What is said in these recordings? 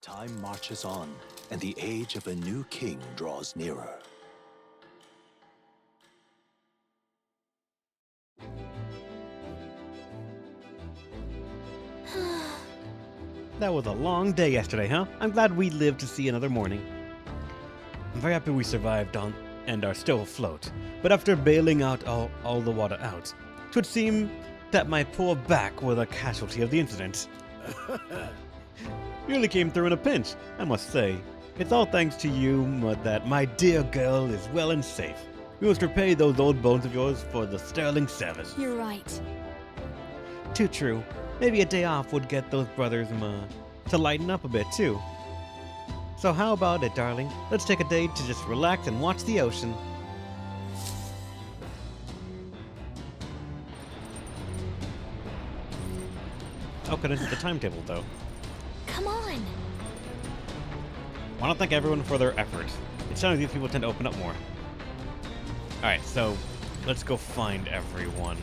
Time marches on, and the age of a new king draws nearer. That was a long day yesterday, huh? I'm glad we lived to see another morning. I'm very happy we survived on and are still afloat. But after bailing out all the water out, it would seem that my poor back was a casualty of the incident. Really came through in a pinch, I must say. It's all thanks to you that my dear girl is well and safe. We must repay those old bones of yours for the sterling service. You're right. Too true. Maybe a day off would get those brothers to lighten up a bit too. So how about it, darling? Let's take a day to just relax and watch the ocean. Okay, this is the timetable though. Come on. I want to thank everyone for their efforts. It sounds like these people tend to open up more. Alright, so let's go find everyone.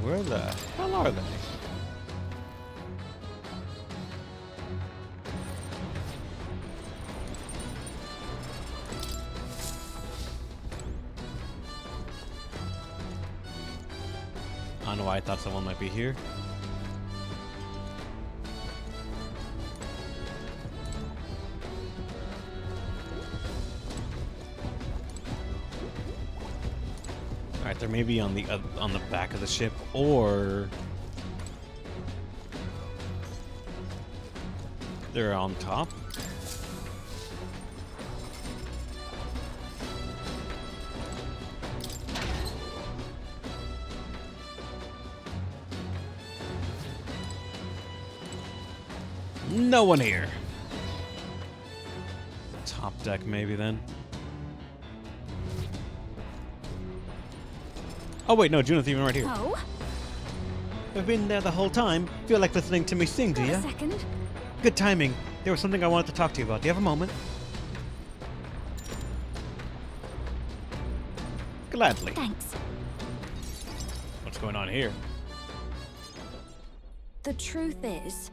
Where the hell are they? I don't know why I thought someone might be here. Alright, they're maybe on the back of the ship, or they're on top. No one here. Top deck, maybe then. Oh wait, no, Junith's even right here. Oh? I've been there the whole time. Feel like listening to me sing, do Wait you? a second. Good timing. There was something I wanted to talk to you about. Do you have a moment? Gladly. Thanks. What's going on here? The truth is,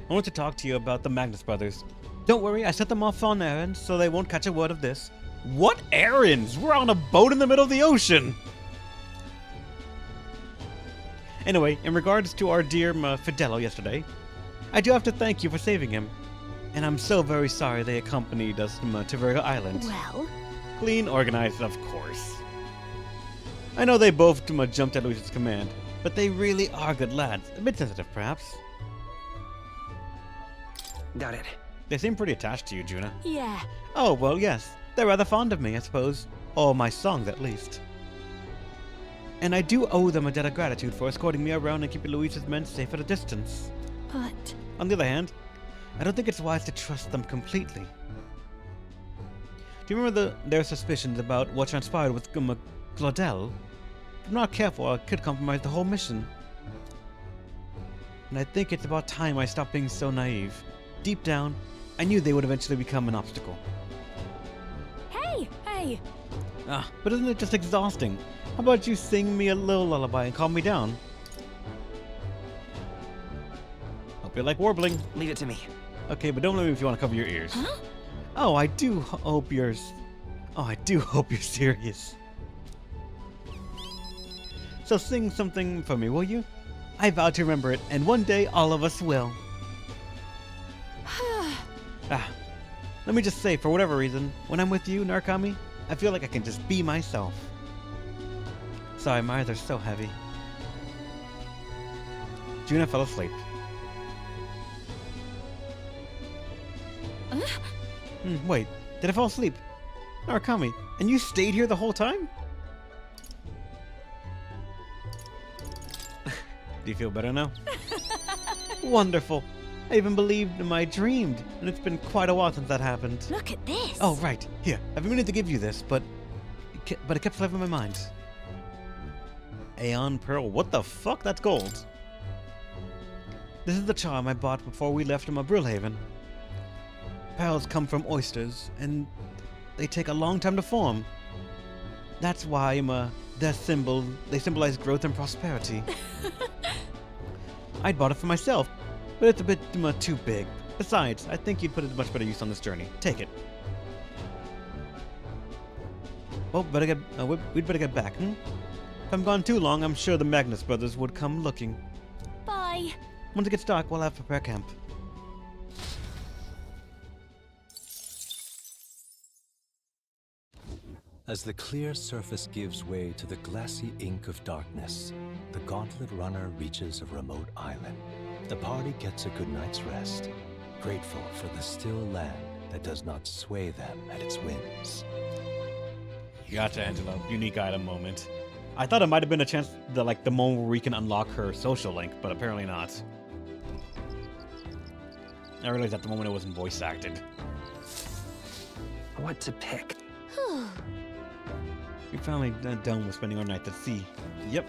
I want to talk to you about the Magnus brothers. Don't worry, I set them off on errands so they won't catch a word of this. What errands? We're on a boat in the middle of the ocean! Anyway, in regards to our dear Fidello yesterday, I do have to thank you for saving him. And I'm so very sorry they accompanied us to Virgo Island. well, Clean, organized, of course. I know they both jumped at Lucius' command, but they really are good lads. A bit sensitive, perhaps. Got it. They seem pretty attached to you, Juna. yeah. Oh, well, yes. They're rather fond of me, I suppose. Or my songs, at least. And I do owe them a debt of gratitude for escorting me around and keeping Luis's men safe at a distance. But On the other hand, I don't think it's wise to trust them completely. Do you remember their suspicions about what transpired with Claudel? If I'm not careful, I could compromise the whole mission. And I think it's about time I stopped being so naive. Deep down, I knew they would eventually become an obstacle. hey, But isn't it just exhausting? How about you sing me a little lullaby and calm me down? Hope you like warbling. Leave it to me. Okay, but don't let me if you want to cover your ears. huh? Oh, I do hope you're... Oh, I do hope you're serious. So sing something for me, will you? I vow to remember it, and one day all of us will. Let me just say, for whatever reason, when I'm with you, Narukami, I feel like I can just be myself. Sorry, my eyes are so heavy. Juna fell asleep. Wait, did I fall asleep? Narukami, and you stayed here the whole time? Do you feel better now? Wonderful. I even believed I dreamed, and it's been quite a while since that happened. Look at this. Oh, right. Here, I've been meaning to give you this, but it kept slipping my mind. Aeon Pearl. What the fuck? That's gold. This is the charm I bought before we left Brillhaven. Pearls come from oysters, and they take a long time to form. That's why they symbolize growth and prosperity. I'd bought it for myself, but it's a bit too big. Besides, I think you'd put it to much better use on this journey. Take it. Oh, we'd better get back, If I'm gone too long, I'm sure the Magnus brothers would come looking. Bye. Once it gets dark, we'll have to prepare camp. As the clear surface gives way to the glassy ink of darkness, the gauntlet runner reaches a remote island. The party gets a good night's rest, grateful for the still land that does not sway them at its whims. Gotcha, Angela. Unique item moment. I thought it might have been a chance, the moment where we can unlock her social link, but apparently not. I realized at the moment it wasn't voice acted. What to pick? We finally done with spending our night at sea. Yep.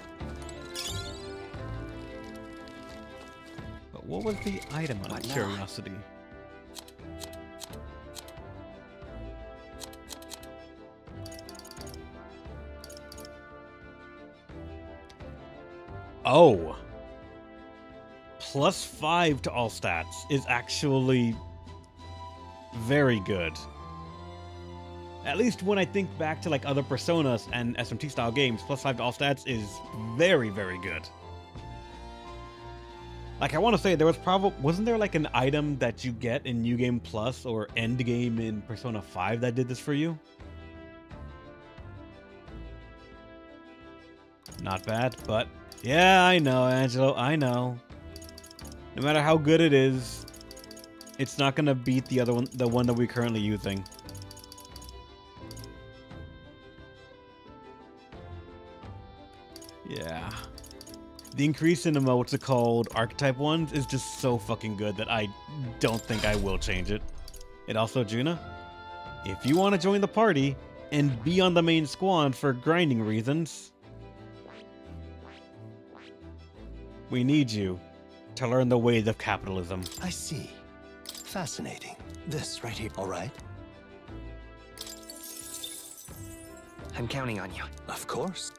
But what was the item out of curiosity? Oh. +5 to all stats is actually very good. At least when I think back to other Personas and SMT style games, +5 to all stats is very, very good. I want to say there was wasn't there an item that you get in New Game Plus or End Game in Persona 5 that did this for you? Not bad, but yeah, I know, Angelo, I know. No matter how good it is, it's not gonna beat the other one, the one that we're currently using. Yeah. The increase in what's it called, archetype ones is just so fucking good that I don't think I will change it. And also, Juna, if you want to join the party and be on the main squad for grinding reasons, we need you to learn the ways of capitalism. I see. Fascinating. This right here, all right? I'm counting on you. Of course.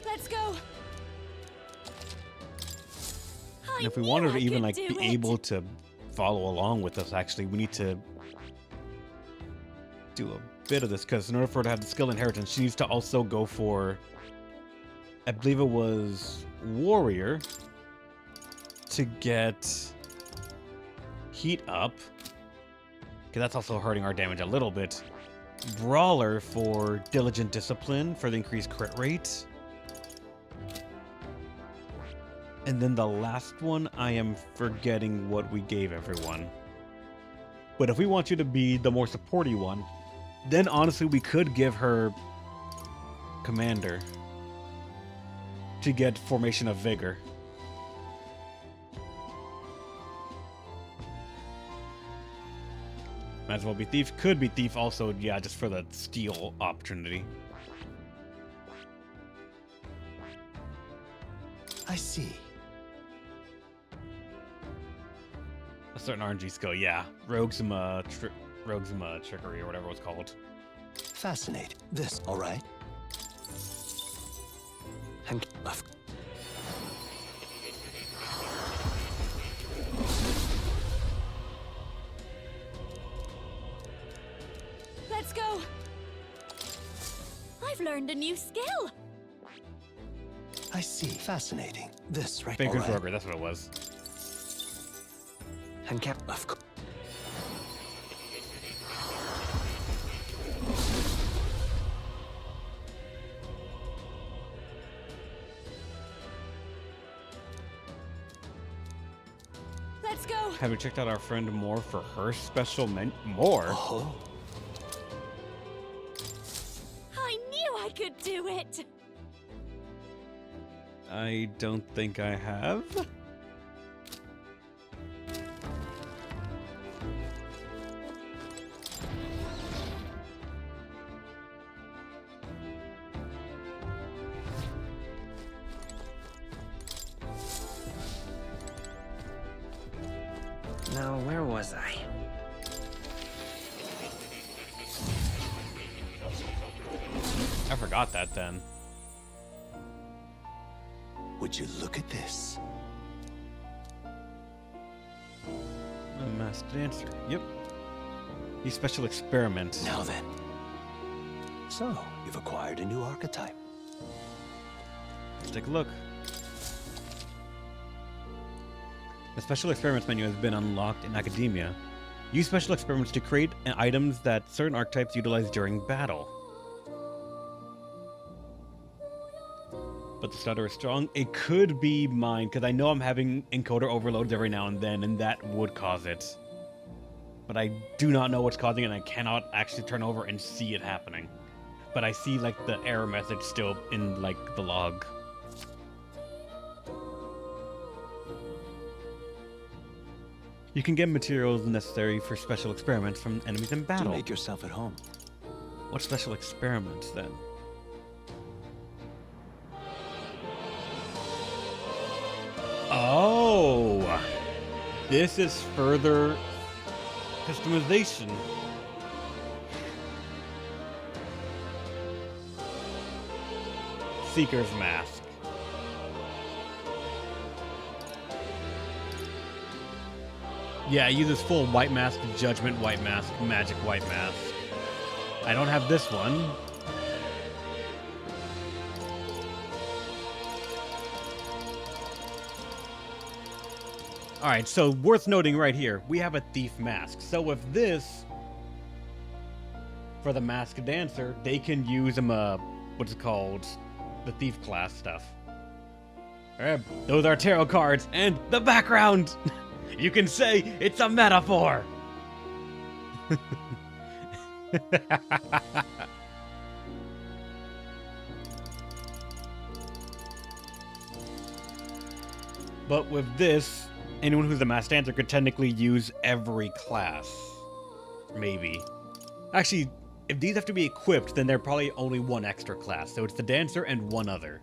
Let's go. And if we wanted to even be able to follow along with us, actually, we need to do a bit of this, because in order for her to have the skill inheritance, she needs to also go for, I believe it was warrior to get heat up, because that's also hurting our damage a little bit. Brawler for diligent discipline for the increased crit rate. And then the last one, I am forgetting what we gave everyone. But if we want you to be the more supporty one, then honestly we could give her Commander to get Formation of Vigor. Might as well be Thief. Could be Thief also, yeah, just for the steal opportunity. I see. A certain RNG skill, yeah. Roguesma Trickery or whatever it was called. Fascinating. This, all right? Let's go. I've learned a new skill. I see. Fascinating. This right. Baker's all right. Roger, that's what it was. I'm Of course. Let's go. Have you checked out our friend Moore for her special Moore? Oh, I knew I could do it. I don't think I have. Now, where was I? I forgot that then. Would you look at this? A masked dancer. Yep. These special experiments. Now then. So, you've acquired a new archetype. Let's take a look. The special experiments menu has been unlocked in academia. Use special experiments to create items that certain archetypes utilize during battle. But the stutter is strong. It could be mine, because I know I'm having encoder overloads every now and then, and that would cause it. But I do not know what's causing it, and I cannot actually turn over and see it happening. But I see, like, the error message still in, like, the log. You can get materials necessary for special experiments from enemies in To battle. make yourself at home. What special experiments, then? Oh! This is further customization. Seeker's Mask. Yeah, it uses full white mask, judgment white mask, magic white mask. I don't have this one. Alright, so worth noting right here, we have a thief mask. So with this, for the masked dancer, they can use what's it called? The thief class stuff. Alright, those are tarot cards, and the background! You can say it's a metaphor! But with this, anyone who's a masked dancer could technically use every class. Maybe. Actually, if these have to be equipped, then they're probably only one extra class. So it's the dancer and one other.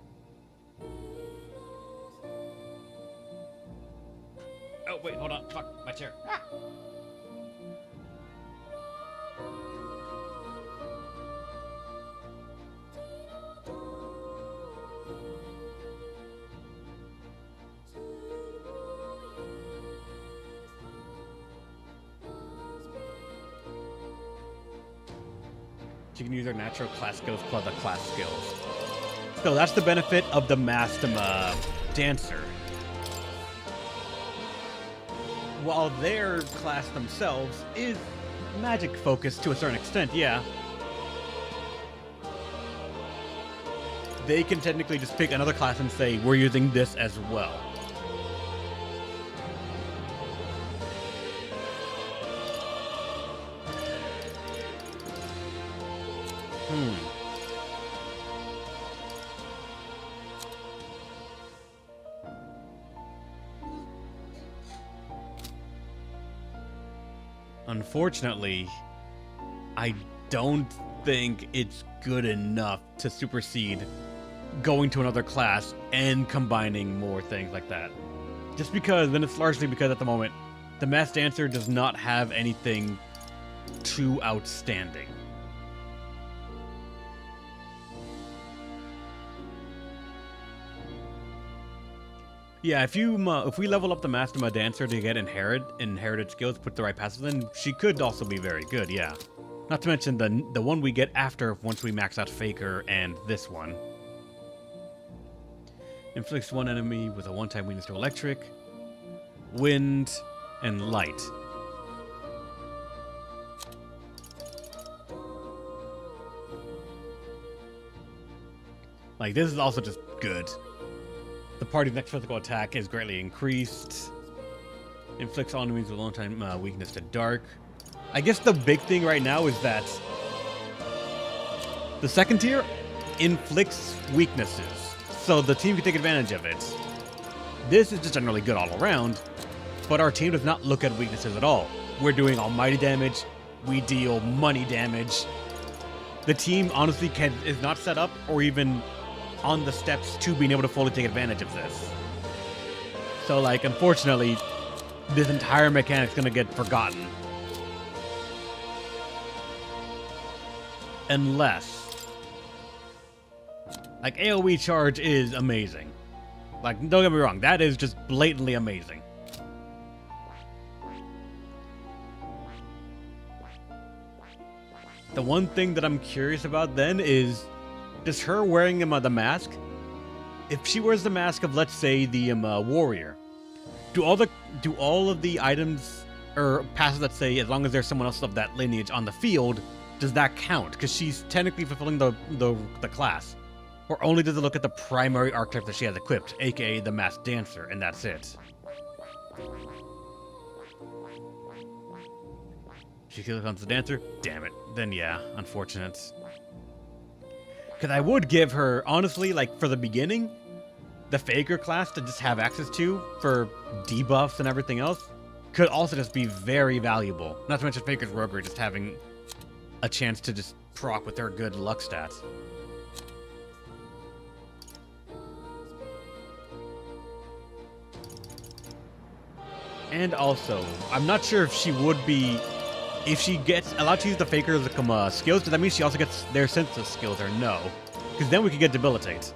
Oh, wait, hold on. Fuck, my chair. Ah! You can use their natural class skills plus the class skills. So that's the benefit of the masked dancer. While their class themselves is magic focused to a certain extent, yeah. They can technically just pick another class and say, we're using this as well. Unfortunately, I don't think it's good enough to supersede going to another class and combining more things like that. Just because, and it's largely because at the moment, the masked dancer does not have anything too outstanding. Yeah, if we level up the Master Dancer to get inherited skills, put the right passive in, she could also be very good, yeah. Not to mention the one we get after once we max out Faker and this one. Inflicts one enemy with a one-time weakness to electric, wind, and light. Like, this is also just good. The party's next physical attack is greatly increased. Inflicts all enemies with a long-time weakness to dark. I guess the big thing right now is that the second tier inflicts weaknesses, so the team can take advantage of it. This is just generally good all around, but our team does not look at weaknesses at all. We're doing almighty damage. We deal money damage. The team honestly is not set up or even on the steps to being able to fully take advantage of this. So, like, unfortunately, this entire mechanic's gonna get forgotten. Unless, like, AoE charge is amazing. Like, don't get me wrong, that is just blatantly amazing. The one thing that I'm curious about then is, does her wearing the mask, if she wears the mask of, let's say, the warrior, do all of the items or passes that say as long as there's someone else of that lineage on the field, does that count? Because she's technically fulfilling the class. Or only does it look at the primary archetype that she has equipped, aka the masked dancer, and that's it. She kills the dancer? Damn it. Then yeah, unfortunate. Because I would give her, honestly, like, for the beginning, the Faker class to just have access to for debuffs and everything else could also just be very valuable. Not to mention Faker's Roguery just having a chance to just proc with their good luck stats. And also, I'm not sure if she would be... If she gets allowed to use the Faker's skills, does that mean she also gets their senses skills or no? Because then we could get Debilitate.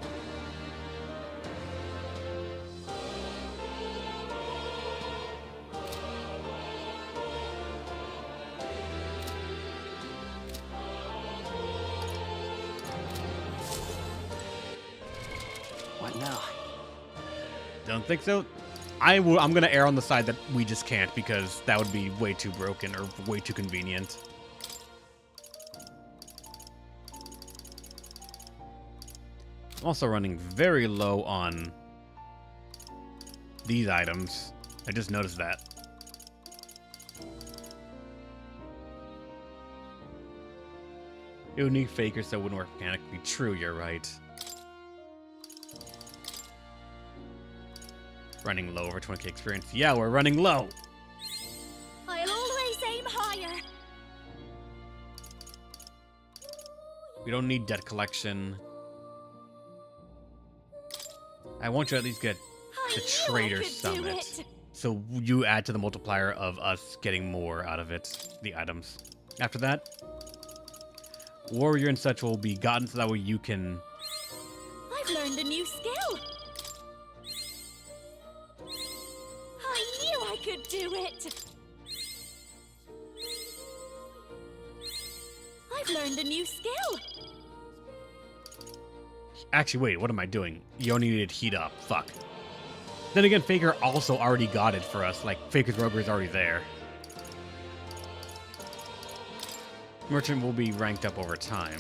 What now? Don't think so? I'm gonna err on the side that we just can't, because that would be way too broken or way too convenient. I'm also running very low on these items. I just noticed that. Unique Faker, so it wouldn't work mechanically. True, you're right. Running low over 20k experience. Yeah, we're running low. I'll always aim higher. We don't need debt collection. I want you to at least get the Trader Summit. So you add to the multiplier of us getting more out of it, the items. After that, Warrior and such will be gotten so that way you can... I've learned a new skill. I knew I could do it. I've learned a new skill. Actually, wait, what am I doing? You only needed heat up. Fuck. Then again, Faker also already got it for us. Like, Faker's Roguery is already there. Merchant will be ranked up over time.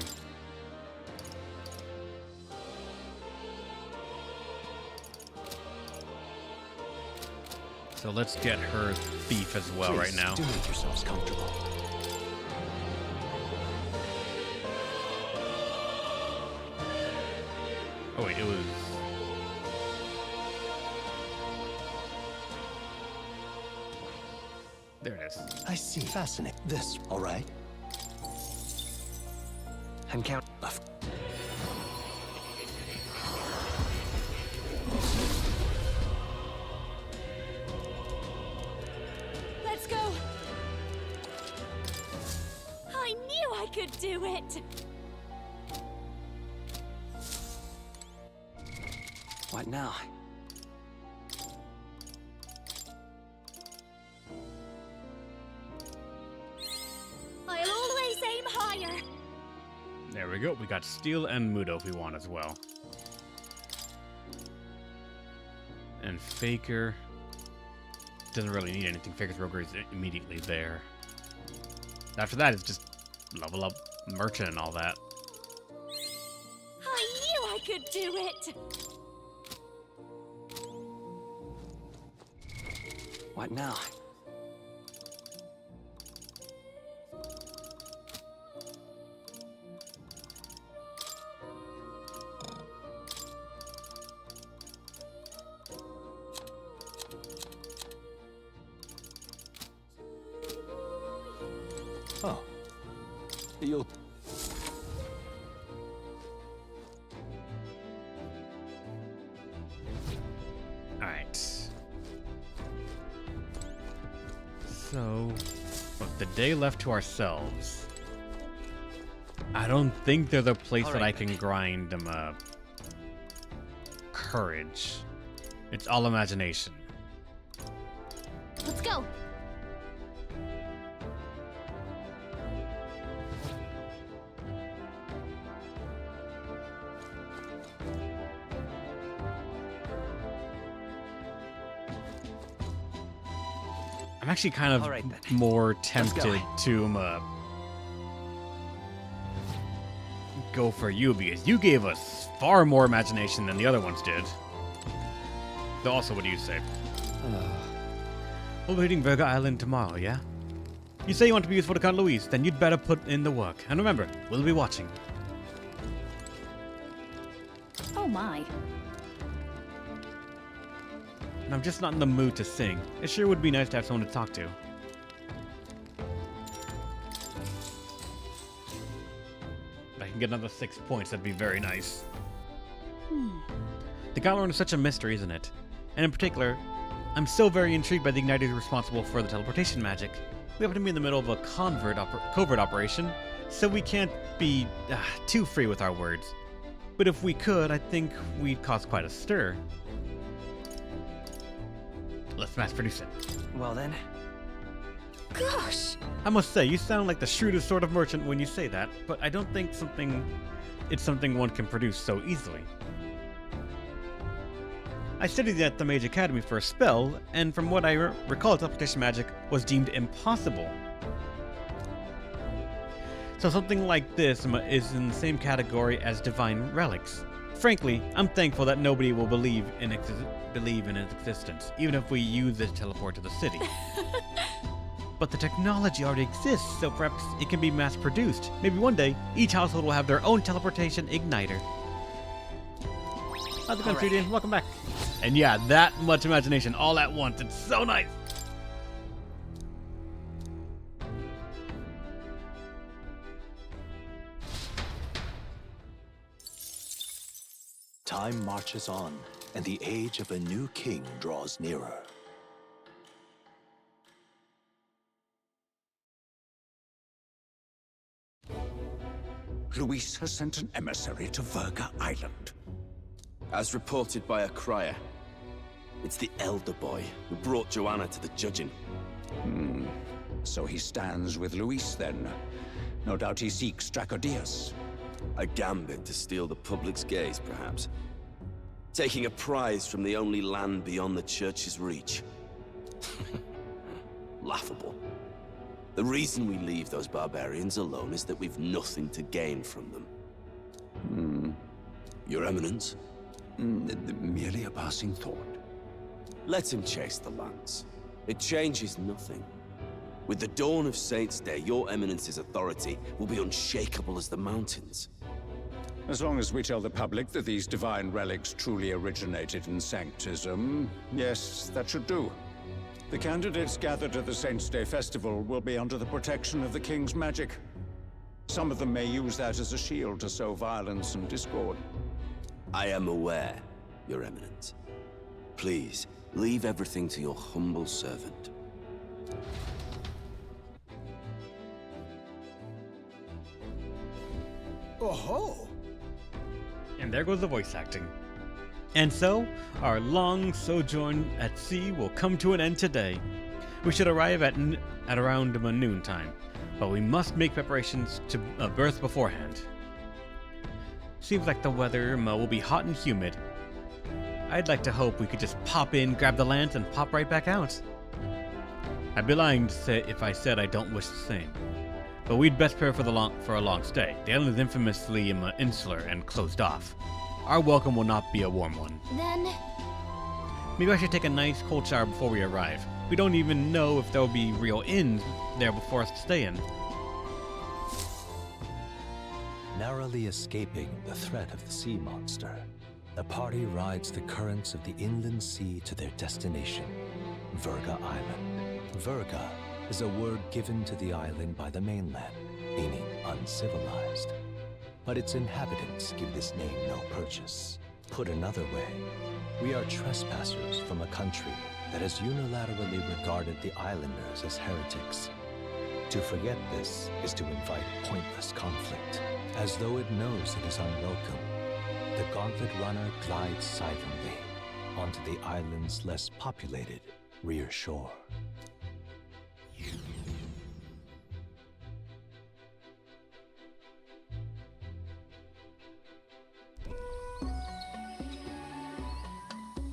So let's get her Thief as well. Please, right now. Do make yourselves comfortable. Oh wait, it was... There it is. I see. Fascinating. This, all right? I'm counting. Let's go. I knew I could do it. What now? I'll always aim higher. There we go. We got Steel and Mudo if we want as well. And Faker doesn't really need anything. Faker's Roguery is immediately there. After that, it's just level up Merchant and all that. I knew I could do it. What now? Oh. You'll... Alright. So, with the day left to ourselves, I don't think there's a place that I can grind them up. Courage. It's all imagination. Let's go. I'm actually kind of All right, then. more tempted to go for you because you gave us far more imagination than the other ones did. Though also, what do you say? We'll be hitting Verga Island tomorrow, yeah? You say you want to be useful to Count Luis, then you'd better put in the work. And remember, we'll be watching. Oh my. And I'm just not in the mood to sing. It sure would be nice to have someone to talk to. If I can get another 6 points, that'd be very nice. The Gauntlet is such a mystery, isn't it? And in particular, I'm so very intrigued by the igniters responsible for the teleportation magic. We happen to be in the middle of a covert operation, so we can't be too free with our words. But if we could, I think we'd cause quite a stir. Let's mass produce it. Well then. Gosh. I must say, you sound like the shrewdest sort of merchant when you say that, but I don't think it's something one can produce so easily. I studied at the Mage Academy for a spell, and from what I recall, teleportation magic was deemed impossible. So something like this is in the same category as divine relics. Frankly, I'm thankful that nobody will believe in its existence, even if we use it to teleport to the city. But the technology already exists, so perhaps it can be mass-produced. Maybe one day, each household will have their own teleportation igniter. How's it going, Julian? Welcome back. And yeah, that much imagination all at once. It's so nice. Time marches on, and the age of a new king draws nearer. Luis has sent an emissary to Verga Island. As reported by a crier, it's the elder boy who brought Joanna to the judging. So he stands with Luis then. No doubt he seeks Dracodius. A gambit to steal the public's gaze, perhaps. Taking a prize from the only land beyond the church's reach. Laughable. The reason we leave those barbarians alone is that we've nothing to gain from them. Your Eminence? Merely a passing thought. Let him chase the lance. It changes nothing. With the dawn of Saints' Day, your Eminence's authority will be unshakable as the mountains. As long as we tell the public that these divine relics truly originated in Sanctism, yes, that should do. The candidates gathered at the Saints' Day Festival will be under the protection of the King's magic. Some of them may use that as a shield to sow violence and discord. I am aware, Your Eminence. Please, leave everything to your humble servant. Oh-ho! And there goes the voice acting. And so, our long sojourn at sea will come to an end today. We should arrive at around noon time, but we must make preparations to berth beforehand. Seems like the weather will be hot and humid. I'd like to hope we could just pop in, grab the lance, and pop right back out. I'd be lying to say if I said I don't wish the same. But we'd best prepare for a long stay. The island is infamously insular and closed off. Our welcome will not be a warm one. Then... Maybe I should take a nice cold shower before we arrive. We don't even know if there'll be real inns there before us to stay in. Narrowly escaping the threat of the sea monster, the party rides the currents of the inland sea to their destination, Verga Island. Verga is a word given to the island by the mainland, meaning uncivilized. But its inhabitants give this name no purchase. Put another way, we are trespassers from a country that has unilaterally regarded the islanders as heretics. To forget this is to invite pointless conflict, as though it knows it is unwelcome. The Gauntlet Runner glides silently onto the island's less populated rear shore.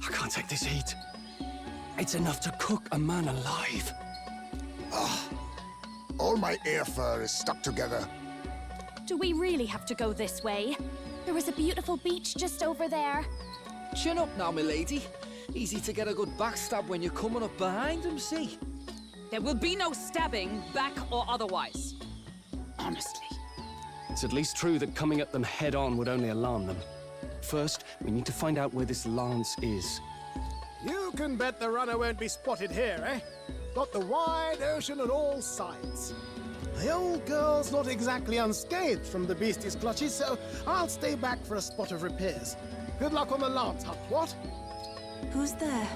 I can't take this heat. It's enough to cook a man alive. All my air fur is stuck together. Do we really have to go this way? There was a beautiful beach just over there. Chin up now, milady. Easy to get a good backstab when you're coming up behind him, see? There will be no stabbing, back or otherwise. Honestly. It's at least true that coming at them head-on would only alarm them. First, we need to find out where this lance is. You can bet the runner won't be spotted here, eh? Got the wide ocean on all sides. The old girl's not exactly unscathed from the beastie's clutches, so I'll stay back for a spot of repairs. Good luck on the lance hunt, what? Who's there?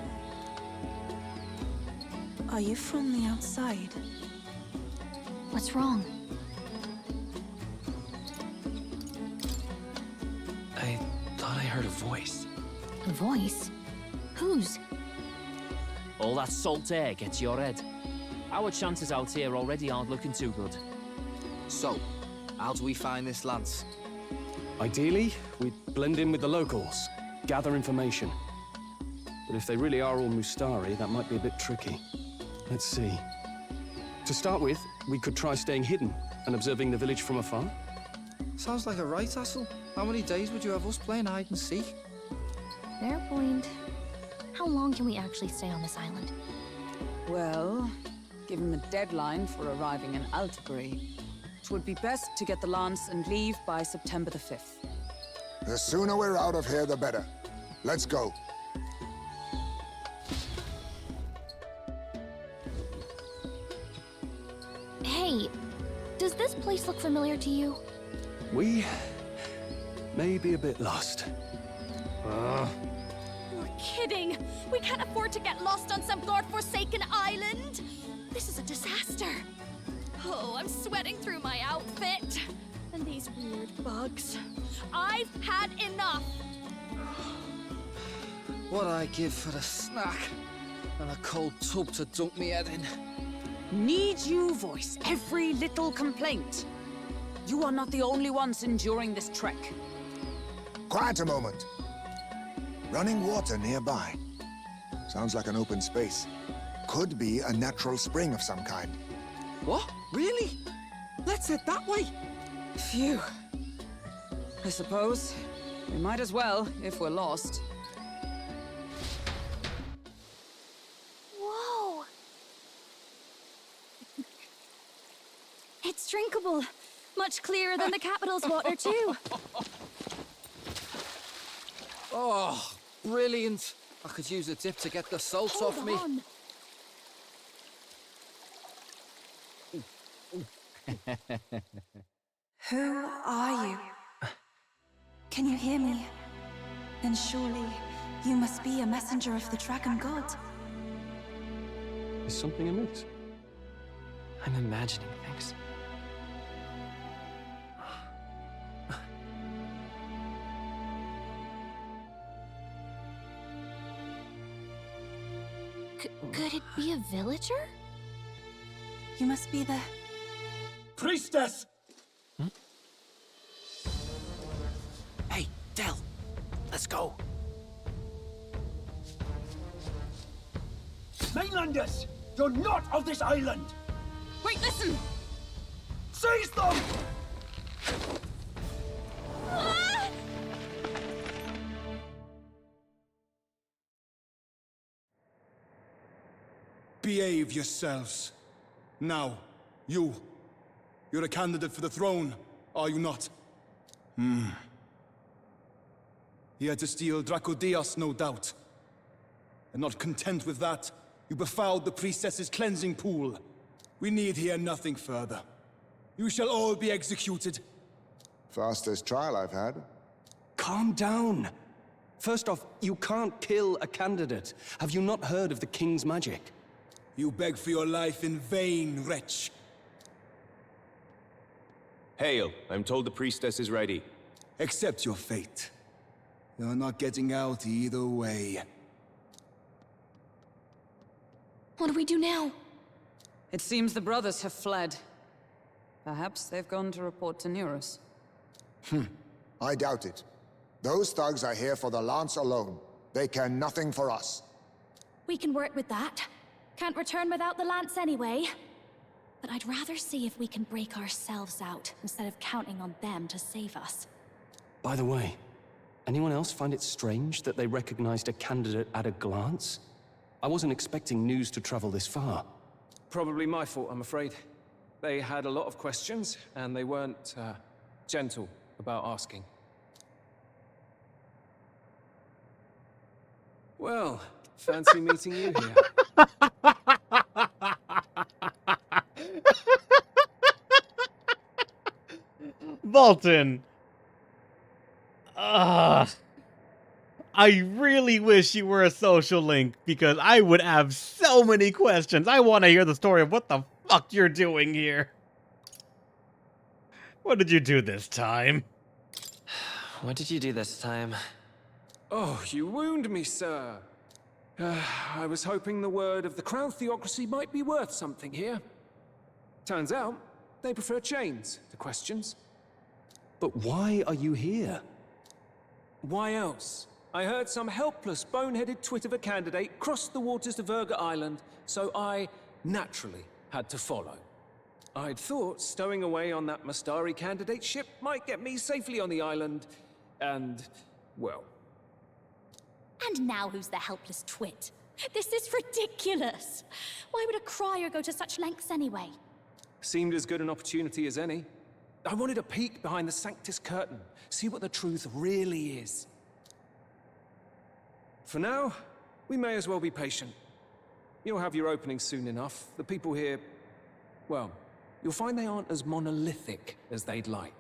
Are you from the outside? What's wrong? I thought I heard a voice. A voice? Whose? All that salt air gets your head. Our chances out here already aren't looking too good. So, how do we find this lance? Ideally, we'd blend in with the locals, gather information. But if they really are all Mustari, that might be a bit tricky. Let's see. To start with, we could try staying hidden and observing the village from afar. Sounds like a right hassle. How many days would you have us playing hide and seek? Fair point. How long can we actually stay on this island? Well, given the deadline for arriving in Altibury, it would be best to get the lance and leave by September the 5th. The sooner we're out of here, the better. Let's go. Hey, does this place look familiar to you? We may be a bit lost. You're kidding! We can't afford to get lost on some godforsaken island! This is a disaster! Oh, I'm sweating through my outfit. And these weird bugs. I've had enough! What I give for a snack and a cold tub to dunk me head in. Need you voice every little complaint. You are not the only ones enduring this trek. Quiet a moment. Running water nearby. Sounds like an open space. Could be a natural spring of some kind. What? Really? Let's head that way. Phew. I suppose we might as well if we're lost. Whoa! It's drinkable. Much clearer than the capital's water, too. Oh, brilliant. I could use a dip to get the salt Hold off me. on. Who are you? Can you hear me? Then surely you must be a messenger of the Dragon God. Is something amiss? I'm imagining things. Could it be a villager? You must be the... Priestess! Hey, Del, let's go. Mainlanders! You're not of this island! Wait, listen! Seize them! Ah! Behave yourselves. Now, you're a candidate for the throne, are you not? Here to steal Dracodias, no doubt. And not content with that, you befouled the priestess's cleansing pool. We need hear nothing further. You shall all be executed. Fastest trial I've had. Calm down. First off, you can't kill a candidate. Have you not heard of the king's magic? You beg for your life in vain, wretch. Hail, I'm told the priestess is ready. Accept your fate. You're not getting out either way. What do we do now? It seems the brothers have fled. Perhaps they've gone to report to Neurus. I doubt it. Those thugs are here for the lance alone. They care nothing for us. We can work with that. Can't return without the lance anyway. But I'd rather see if we can break ourselves out, instead of counting on them to save us. By the way, anyone else find it strange that they recognized a candidate at a glance? I wasn't expecting news to travel this far. Probably my fault, I'm afraid. They had a lot of questions, and they weren't, gentle about asking. Well, fancy meeting you here. Bolton! I really wish you were a social link, because I would have so many questions. I want to hear the story of what the fuck you're doing here. What did you do this time? What did you do this time? Oh, you wound me, sir. I was hoping the word of the Crown Theocracy might be worth something here. Turns out, they prefer chains to questions. But why are you here? Why else? I heard some helpless, boneheaded twit of a candidate crossed the waters of Virga Island, so I, naturally, had to follow. I'd thought stowing away on that Mastari candidate ship might get me safely on the island, and, well... And now who's the helpless twit? This is ridiculous! Why would a crier go to such lengths anyway? Seemed as good an opportunity as any. I wanted a peek behind the Sanctus curtain, see what the truth really is. For now, we may as well be patient. You'll have your opening soon enough. The people here, well, you'll find they aren't as monolithic as they'd like.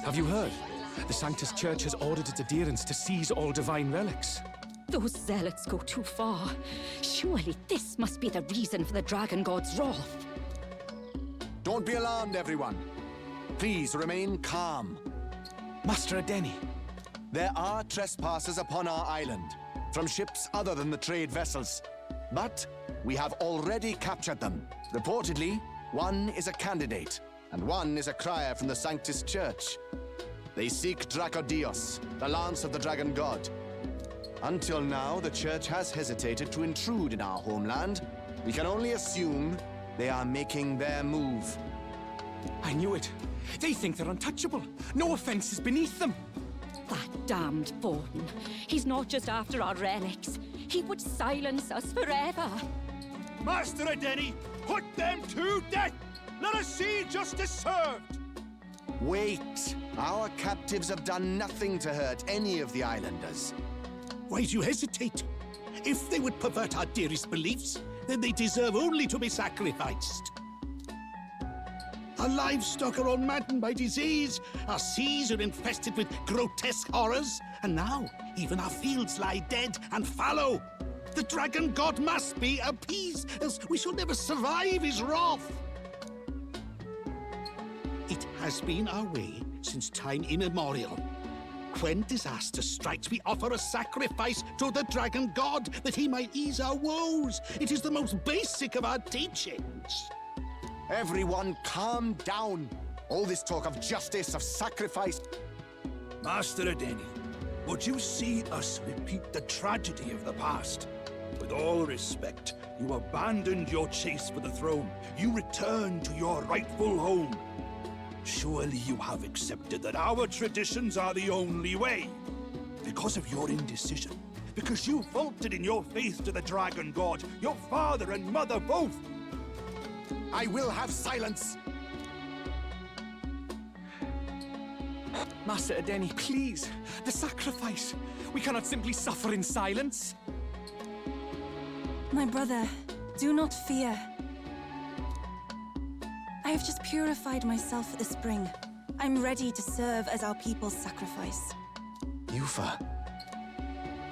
Have you heard? The Sanctus Church has ordered its adherents to seize all divine relics. Those zealots go too far. Surely this must be the reason for the Dragon God's wrath. Don't be alarmed, everyone. Please remain calm. Master Adeni. There are trespassers upon our island, from ships other than the trade vessels. But we have already captured them. Reportedly, one is a candidate, and one is a crier from the Sanctus Church. They seek Dracodios, the lance of the Dragon God. Until now, the Church has hesitated to intrude in our homeland. We can only assume they are making their move. I knew it. They think they're untouchable. No offense is beneath them. That damned Thornton. He's not just after our relics. He would silence us forever. Master Adeni, put them to death! Let us see justice served! Wait! Our captives have done nothing to hurt any of the islanders. Why do you hesitate? If they would pervert our dearest beliefs, then they deserve only to be sacrificed. Our livestock are all maddened by disease, our seas are infested with grotesque horrors, and now even our fields lie dead and fallow. The Dragon God must be appeased, else we shall never survive his wrath. It has been our way since time immemorial. When disaster strikes, we offer a sacrifice to the Dragon God that he might ease our woes. It is the most basic of our teachings. Everyone calm down. All this talk of justice, of sacrifice... Master Adeni, would you see us repeat the tragedy of the past? With all respect, you abandoned your chase for the throne. You returned to your rightful home. Surely you have accepted that our traditions are the only way. Because of your indecision, because you faltered in your faith to the Dragon God, your father and mother both. I will have silence. Master Adeni, please. The sacrifice. We cannot simply suffer in silence. My brother, do not fear. I have just purified myself for the spring. I'm ready to serve as our people's sacrifice. Yufa.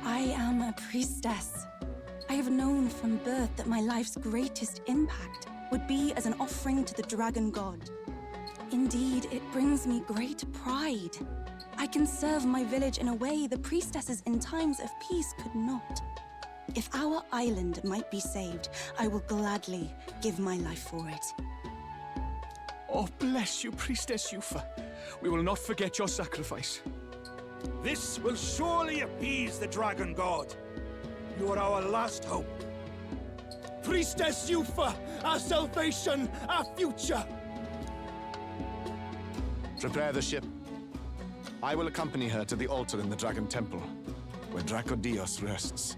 I am a priestess. I have known from birth that my life's greatest impact would be as an offering to the dragon god. Indeed, it brings me great pride. I can serve my village in a way the priestesses in times of peace could not. If our island might be saved, I will gladly give my life for it. Oh, bless you, Priestess Yufa. We will not forget your sacrifice. This will surely appease the dragon god. You are our last hope. Priestess Yufa, our salvation, our future! Prepare the ship. I will accompany her to the altar in the Dragon Temple, where Dracodios rests.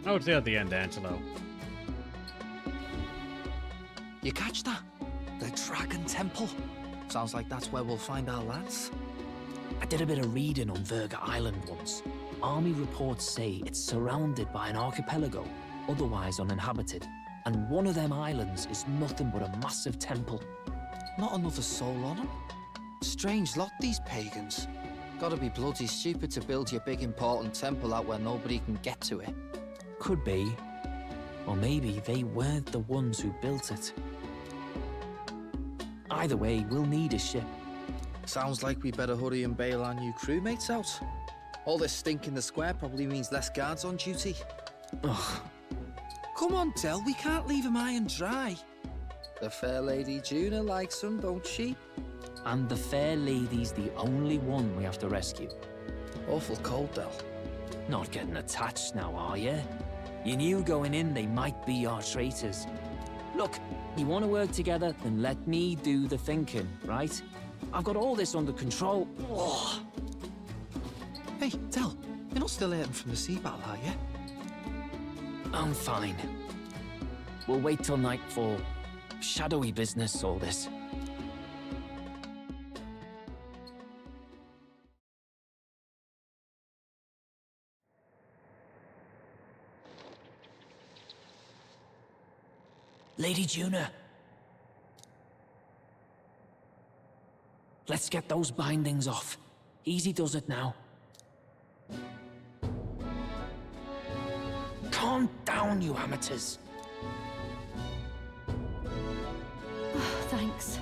I would say at the end, Angelo. You catch that? The Dragon Temple. Sounds like that's where we'll find our lads. I did a bit of reading on Verga Island once. Army reports say it's surrounded by an archipelago, otherwise uninhabited. And one of them islands is nothing but a massive temple. Not another soul on them. Strange lot, these pagans. Gotta be bloody stupid to build your big important temple out where nobody can get to it. Could be. Or maybe they weren't the ones who built it. Either way, we'll need a ship. Sounds like we better hurry and bail our new crewmates out. All this stink in the square probably means less guards on duty. Ugh. Come on, Del, we can't leave 'em high and dry. The fair lady Juna likes 'em, don't she? And the fair lady's the only one we have to rescue. Awful cold, Del. Not getting attached now, are you? You knew going in they might be our traitors. Look, you want to work together, then let me do the thinking, right? I've got all this under control. Oh. Hey, Del, you're not still hurting from the sea battle, are you? I'm fine. We'll wait till nightfall. Shadowy business, all this. Lady Juna. Let's get those bindings off. Easy does it now. Calm down, you amateurs. Thanks.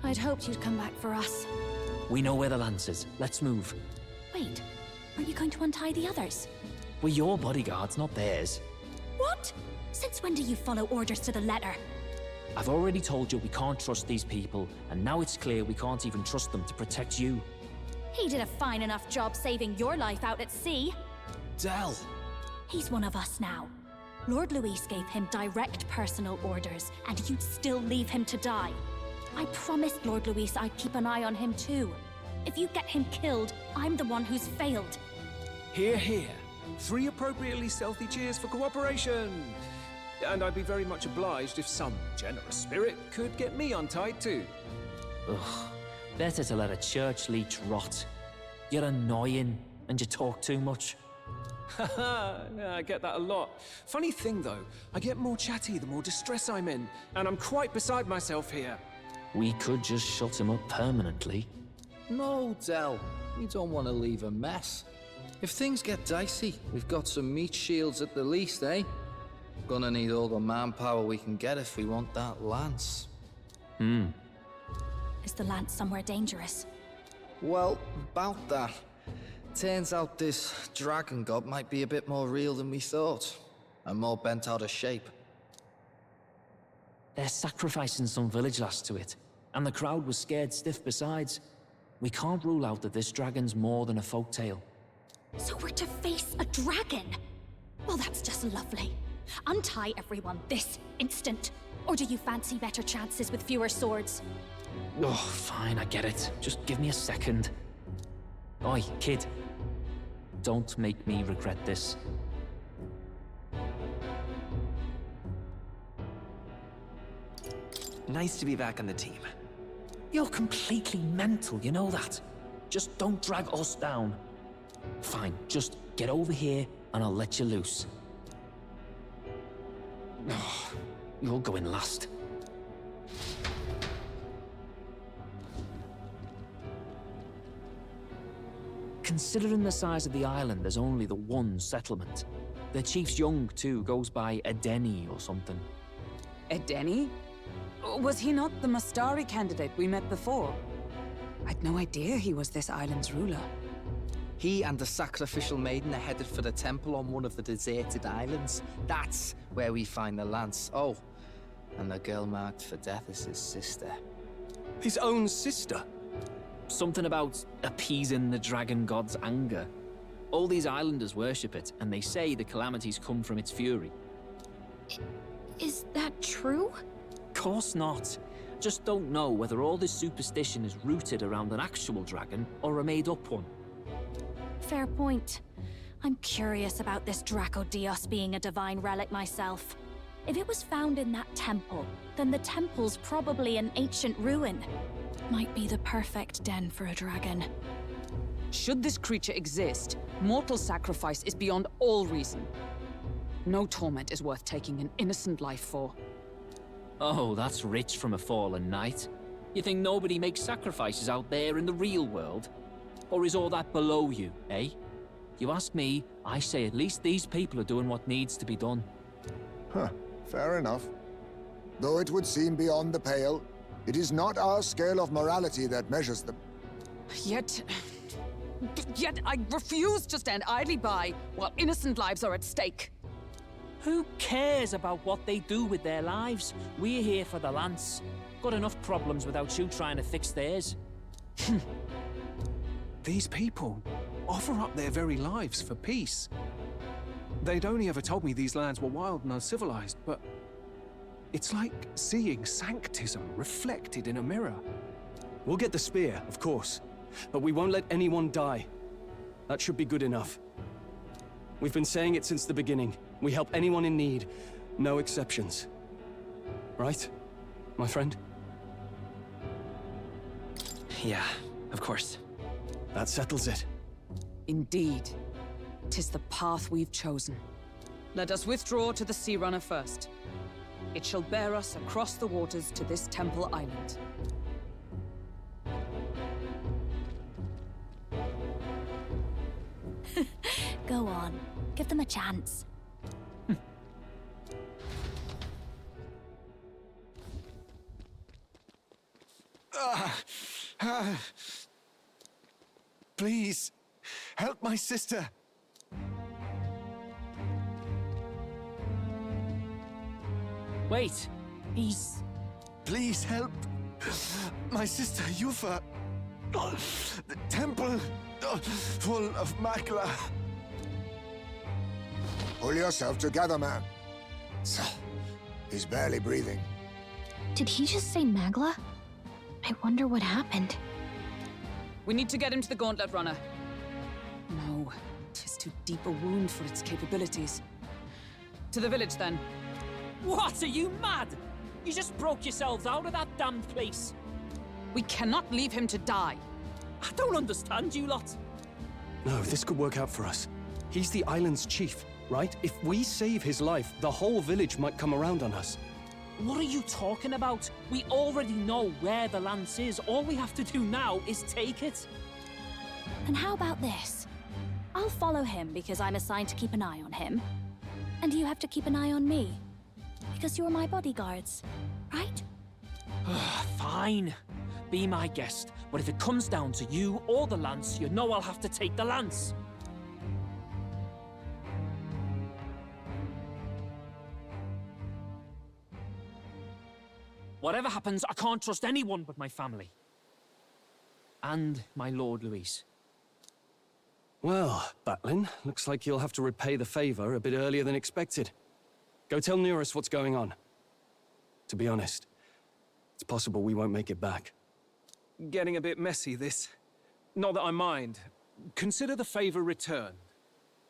I'd hoped you'd come back for us. We know where the lance is. Let's move. Wait, aren't you going to untie the others? We're your bodyguards, not theirs. What? Since when do you follow orders to the letter? I've already told you we can't trust these people, and now it's clear we can't even trust them to protect you. He did a fine enough job saving your life out at sea. Del! He's one of us now. Lord Luis gave him direct personal orders, and you'd still leave him to die. I promised Lord Luis I'd keep an eye on him too. If you get him killed, I'm the one who's failed. Hear, hear. 3 appropriately stealthy cheers for cooperation. And I'd be very much obliged if some generous spirit could get me untied too. Ugh. Better to let a church leech rot. You're annoying, and you talk too much. Haha, yeah, I get that a lot. Funny thing though, I get more chatty the more distress I'm in, and I'm quite beside myself here. We could just shut him up permanently. No, Del. We don't want to leave a mess. If things get dicey, we've got some meat shields at the least, eh? Gonna need all the manpower we can get if we want that lance. Is the lance somewhere dangerous? Well, about that. Turns out this dragon god might be a bit more real than we thought, and more bent out of shape. They're sacrificing some village lass to it, and the crowd was scared stiff besides. We can't rule out that this dragon's more than a folktale. So we're to face a dragon? Well, that's just lovely. Untie everyone this instant. Or do you fancy better chances with fewer swords? Oh, fine, I get it. Just give me a second. Oi, kid. Don't make me regret this. Nice to be back on the team. You're completely mental, you know that. Just don't drag us down. Fine, just Get over here, and I'll let you loose. Oh, you're going last. Considering the size of the island, there's only the one settlement. The chief's young, too, goes by Edeni or something. Edeni? Was he not the Mastari candidate we met before? I'd no idea he was this island's ruler. He and the sacrificial maiden are headed for the temple on one of the deserted islands. That's where we find the lance. Oh, and the girl marked for death is his sister. His own sister? Something about appeasing the dragon god's anger. All these islanders worship it, and they say the calamities come from its fury. Is that true? Course not. Just don't know whether all this superstition is rooted around an actual dragon or a made-up one. Fair point. I'm curious about this Draco Dios being a divine relic myself. If it was found in that temple, then the temple's probably an ancient ruin. Might be the perfect den for a dragon. Should this creature exist, mortal sacrifice is beyond all reason. No torment is worth taking an innocent life for. Oh, that's rich from a fallen knight. You think nobody makes sacrifices out there in the real world? Or is all that below you, eh? You ask me, I say at least these people are doing what needs to be done. Huh, fair enough. Though it would seem beyond the pale, it is not our scale of morality that measures them. Yet I refuse to stand idly by while innocent lives are at stake. Who cares about what they do with their lives? We're here for the lance. Got enough problems without you trying to fix theirs. These people offer up their very lives for peace. They'd only ever told me these lands were wild and uncivilized, but it's like seeing sanctism reflected in a mirror. We'll get the spear, of course, but we won't let anyone die. That should be good enough. We've been saying it since the beginning. We help anyone in need, no exceptions. Right, my friend? Yeah, of course. That settles it. Indeed. 'Tis the path we've chosen. Let us withdraw to the Sea Runner first. It shall bear us across the waters to this temple island. Go on. Give them a chance. Please, help my sister. Wait, he's... Please help my sister Yufa. The temple full of Makla. Pull yourself together, man. He's barely breathing. Did he just say Magla? I wonder what happened. We need to get him to the Gauntlet Runner. No, 'tis too deep a wound for its capabilities. To the village, then. What? Are you mad? You just broke yourselves out of that damned place. We cannot leave him to die. I don't understand you lot. No, this could work out for us. He's the island's chief, right? If we save his life, the whole village might come around on us. What are you talking about? We already know where the lance is. All we have to do now is take it. And how about this? I'll follow him because I'm assigned to keep an eye on him. And you have to keep an eye on me. Because you're my bodyguards, right? Fine. Be my guest. But if it comes down to you or the lance, you know I'll have to take the lance. Whatever happens, I can't trust anyone but my family. And my Lord Luis. Well, Batlin, looks like you'll have to repay the favor a bit earlier than expected. Go tell Neurus what's going on. To be honest, it's possible we won't make it back. Getting a bit messy, this. Not that I mind. Consider the favor returned.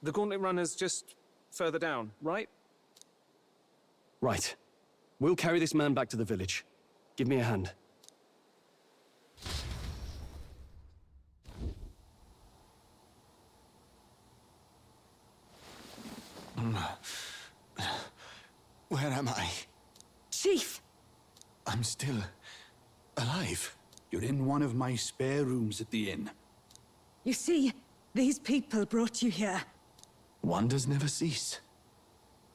The Gauntlet Runner's just further down, right? Right. We'll carry this man back to the village. Give me a hand. Where am I? Chief! I'm still alive. You're in one of my spare rooms at the inn. You see, these people brought you here. Wonders never cease.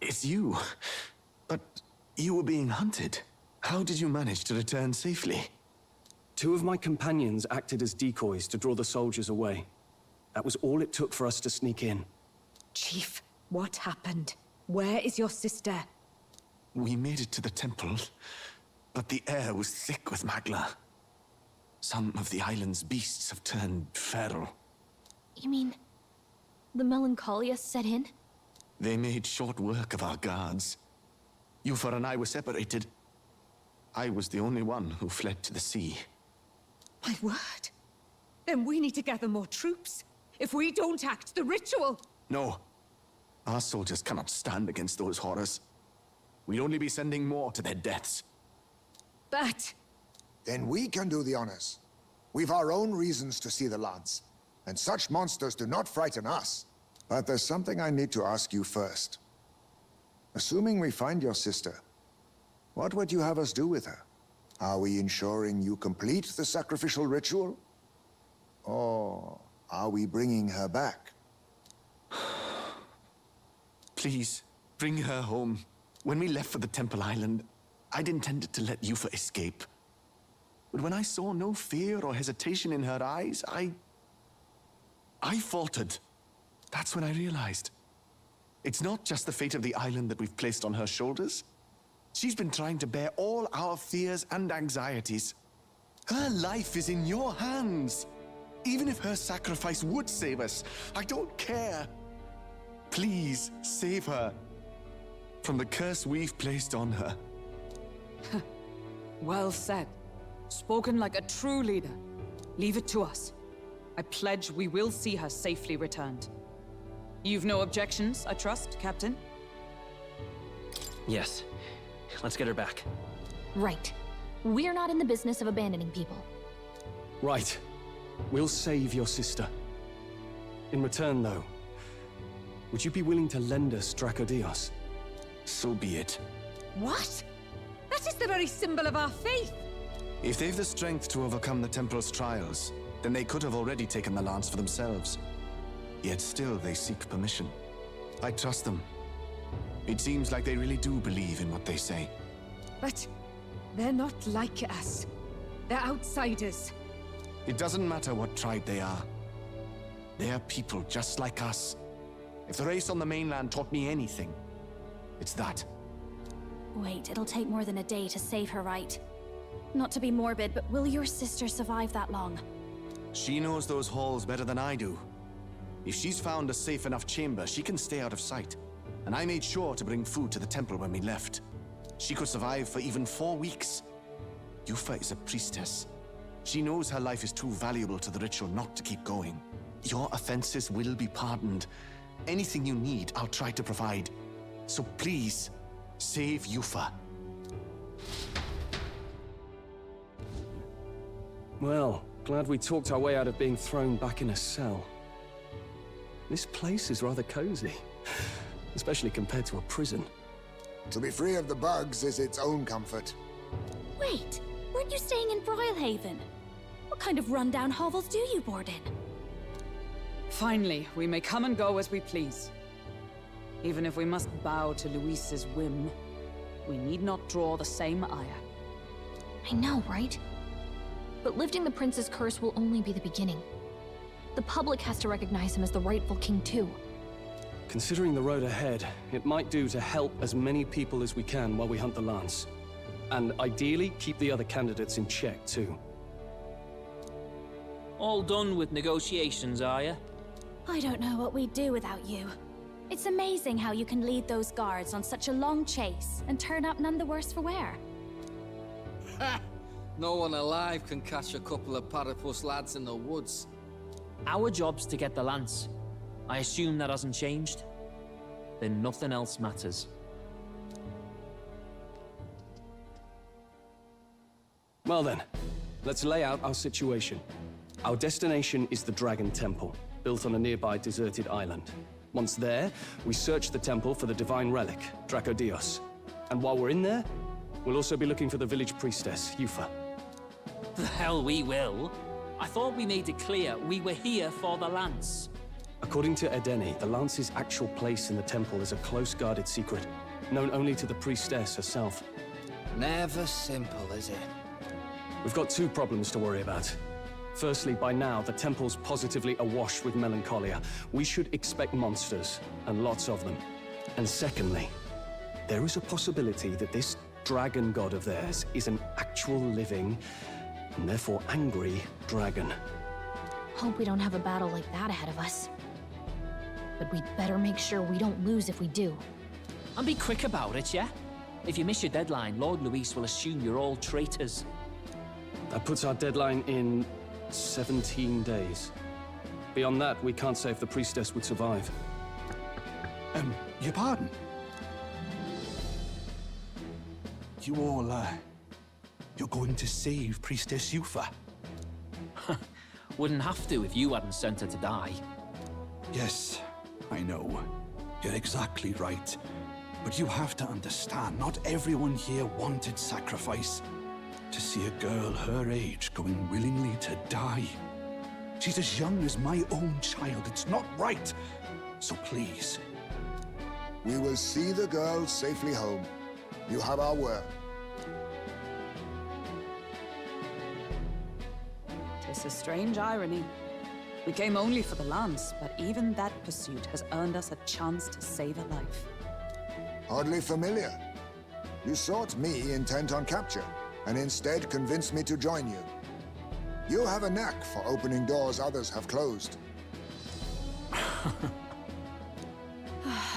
It's you. But you were being hunted. How did you manage to return safely? 2 of my companions acted as decoys to draw the soldiers away. That was all it took for us to sneak in. Chief, what happened? Where is your sister? We made it to the temple, but the air was thick with magla. Some of the island's beasts have turned feral. You mean the melancholia set in? They made short work of our guards. Yufa and I were separated. I was the only one who fled to the sea. My word. Then we need to gather more troops. If we don't act, the ritual... No. Our soldiers cannot stand against those horrors. We'd only be sending more to their deaths. But... Then we can do the honors. We've our own reasons to see the lads, and such monsters do not frighten us. But there's something I need to ask you first. Assuming we find your sister, what would you have us do with her? Are we ensuring you complete the sacrificial ritual? Or are we bringing her back? Please, bring her home. When we left for the Temple Island, I'd intended to let Yufa escape. But when I saw no fear or hesitation in her eyes, I faltered. That's when I realized. It's not just the fate of the island that we've placed on her shoulders. She's been trying to bear all our fears and anxieties. Her life is in your hands. Even if her sacrifice would save us, I don't care. Please, save her from the curse we've placed on her. Well said. Spoken like a true leader. Leave it to us. I pledge we will see her safely returned. You've no objections, I trust, Captain? Yes. Let's get her back. Right. We're not in the business of abandoning people. Right. We'll save your sister. In return, though, would you be willing to lend us Dracodios? So be it. What? That is the very symbol of our faith! If they've the strength to overcome the Temple's trials, then they could have already taken the lance for themselves. Yet still they seek permission. I trust them. It seems like they really do believe in what they say. But they're not like us. They're outsiders. It doesn't matter what tribe they are. They're people just like us. If the race on the mainland taught me anything, it's that. Wait, it'll take more than a day to save her, right? Not to be morbid, but will your sister survive that long? She knows those halls better than I do. If she's found a safe enough chamber, she can stay out of sight. And I made sure to bring food to the temple when we left. She could survive for even 4 weeks. Yufa is a priestess. She knows her life is too valuable to the ritual not to keep going. Your offenses will be pardoned. Anything you need, I'll try to provide. So please, save Yufa. Well, glad we talked our way out of being thrown back in a cell. This place is rather cozy, especially compared to a prison. To be free of the bugs is its own comfort. Wait, weren't you staying in Broilhaven? What kind of rundown hovels do you board in? Finally, we may come and go as we please. Even if we must bow to Luis's whim, we need not draw the same ire. I know, right? But lifting the prince's curse will only be the beginning. The public has to recognize him as the rightful king too. Considering the road ahead, it might do to help as many people as we can while we hunt the lance. And ideally, keep the other candidates in check too. All done with negotiations, are you? I don't know what we'd do without you. It's amazing how you can lead those guards on such a long chase and turn up none the worse for wear. Ha! No one alive can catch a couple of platypus lads in the woods. Our job's to get the lance. I assume that hasn't changed? Then nothing else matters. Well then, let's lay out our situation. Our destination is the Dragon Temple, built on a nearby deserted island. Once there, we search the temple for the divine relic, Dracodios. And while we're in there, we'll also be looking for the village priestess, Yufa. The hell we will. I thought we made it clear we were here for the lance. According to Edeni, the lance's actual place in the temple is a close-guarded secret, known only to the priestess herself. Never simple, is it? We've got two problems to worry about. Firstly, by now, the temple's positively awash with melancholia. We should expect monsters, and lots of them. And secondly, there is a possibility that this dragon god of theirs is an actual living, and therefore angry, dragon. Hope we don't have a battle like that ahead of us. But we'd better make sure we don't lose if we do. And be quick about it, yeah? If you miss your deadline, Lord Luis will assume you're all traitors. That puts our deadline in 17 days. Beyond that, we can't say if the priestess would survive. Your pardon? You all, you're going to save Priestess Yufa? Wouldn't have to if you hadn't sent her to die. Yes, I know. You're exactly right. But you have to understand, not everyone here wanted sacrifice. To see a girl her age going willingly to die. She's as young as my own child. It's not right. So please. We will see the girl safely home. You have our word. Tis a strange irony. We came only for the lance, but even that pursuit has earned us a chance to save a life. Hardly familiar. You sought me intent on capture, and instead convinced me to join you. You have a knack for opening doors others have closed.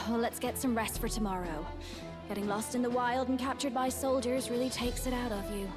Well, let's get some rest for tomorrow. Getting lost in the wild and captured by soldiers really takes it out of you.